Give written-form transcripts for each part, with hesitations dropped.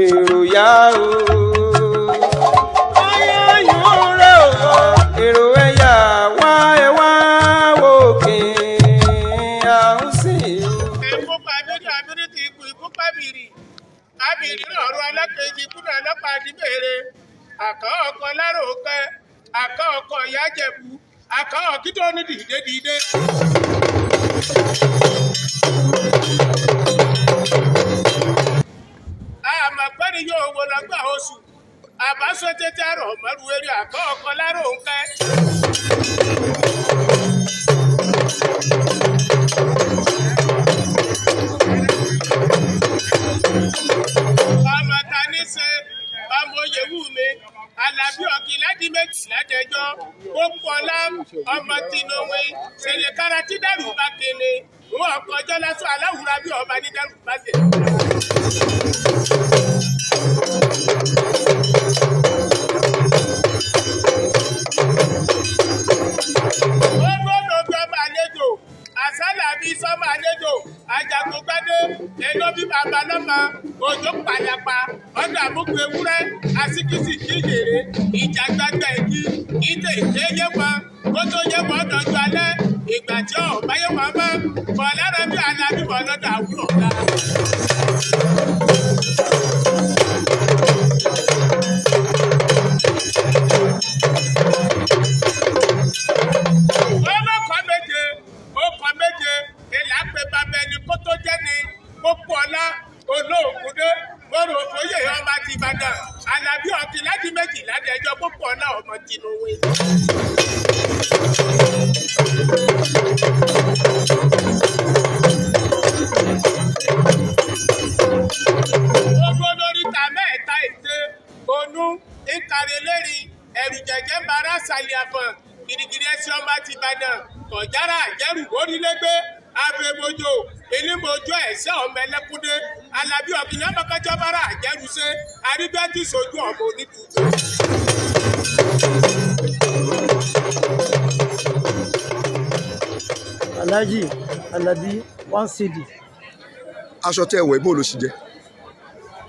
èrò yá o. Èrò ẹ̀yà wá ẹ wá òkè àhúnsì. Èkó pàbírí àbírí ti ikú ikú pàbírí. Àbírí ọ̀rọ̀ alákejì kúrò ọlọ́pàá di bèrè. Àkọ́ ọkọ̀ lárò kẹ́, àkọ́ ọkọ̀ ìyá jẹ̀bú, àkọ́ ọ̀kítọ́ ní dìde. Àmọ̀ pẹ́ni yóò wo lọ́gbà oṣù. Àbáṣọ tètè rọ̀ mọ́rú eré àkọ́ ọkọ̀ lárò kẹ́. Ọmọ ta ní ṣe ọmọ Oyèwú mi, Àlàbí ọ̀kì láti méjì ládẹjọ́, Pópọ̀lá ọmọ Tìnúwé, ṣẹlẹ̀ kára tí dẹ́rù bá kéne, wọn ọkọ̀ ọjọ́ lásán aláwùrá bí ọba ní dẹ́rù bá tẹ̀. Àsálà bí sọ́mọ àlejò, Àjàgbógbádé, ẹ̀nà bí bàbá lọ́mọ, òjò pàlàpà, ọ̀dọ̀ àmúgbò ewúrẹ́, àsìkìsì kíyèrè, ìjà gbàgbà ẹ̀kí, ìtẹ̀ ìtẹ́yẹ wọn, kó tó yẹ wọn dọ̀jú alẹ́, ìgbà tí ọ̀ báyé wọn mọ́, bọ̀ lára bí Àlàbí bọ̀ lọ́dọ̀ àwùrọ̀ ọ̀la. Pópọ̀lá Olóògùndé mọ́rò òfòyè ọmọ ti Ìbàdàn Àlàbí ọ̀kì láti méjì ládẹjọ́ Pópọ̀lá ọmọ Tìnúwé. Gbogbo lóríta mẹ́ta ète onú ìkàrẹ́lẹ́rì ẹ̀rù jẹ̀jẹ̀ bára ṣàlìyàfọ̀n gidigidi ẹsẹ̀ ọmọ ti Ìbàdàn kọ̀jára àjẹrù orílẹ̀-ègbè abẹ́mọ́jọ́ elémọ́jọ́ ẹ̀sẹ̀ ọmọ ẹlẹ́kúndé Àlàbí ọ̀kìnrin ọmọkẹ́jọ́ bára àjẹrùsẹ́ arígbẹ́tì sojú ọmọ onítùtù. Alhaji Àlàbí 1 CD. Aṣọ tẹ́ ẹ̀wọ̀ ìbò ló ṣì jẹ́.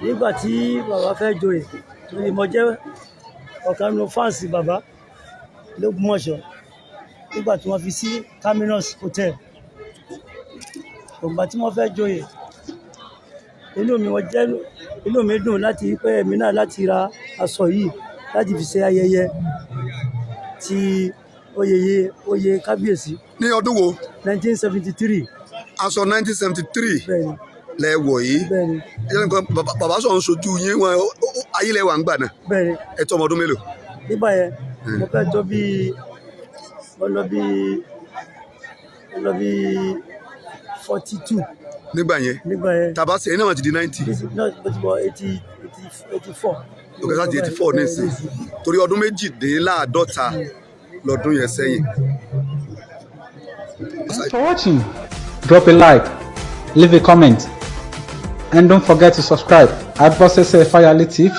Nígbà tí bàbá fẹ́ joyè torí mo jẹ́ ọ̀kan nínú fáǹsì bàbá l'Ógbómọ̀ṣọ́ nígbà tí wọ́n fi sí Terminus Hotel. Ìgbà tí wọ́n fẹ́ joyè inú mi dùn láti pẹ́ èmi náà láti ra aṣọ yìí láti fi ṣe ayẹyẹ ti oyè kábíyèsí. Ní ọdún wo? 1973. Aṣọ 1973 Bẹ́ẹ̀ni. lẹ́wọ̀ yìí. Bẹ́ẹ̀ni. Bàbá sọ̀ ń sojú yín wọn ayé lẹ́wà ń gbà náà. Bẹ́ẹ̀ni. Ẹ tó ọmọ ọdún mélòó? Nígbà yẹn mo fẹ́ tó mo lọ bí 42. Nígbà yẹn tàbá sí ẹ̀yin náà ti di 90. No, mo ti wọ 84. Òkè sáà di 84 ní ìsìn torí ọdún méjìdínláàádọ́ta lọ́dún yẹn sẹ́yìn. Thanks for watching. Drop a like, leave a comment, and don't forget to subscribe at Bosese Fayale TV.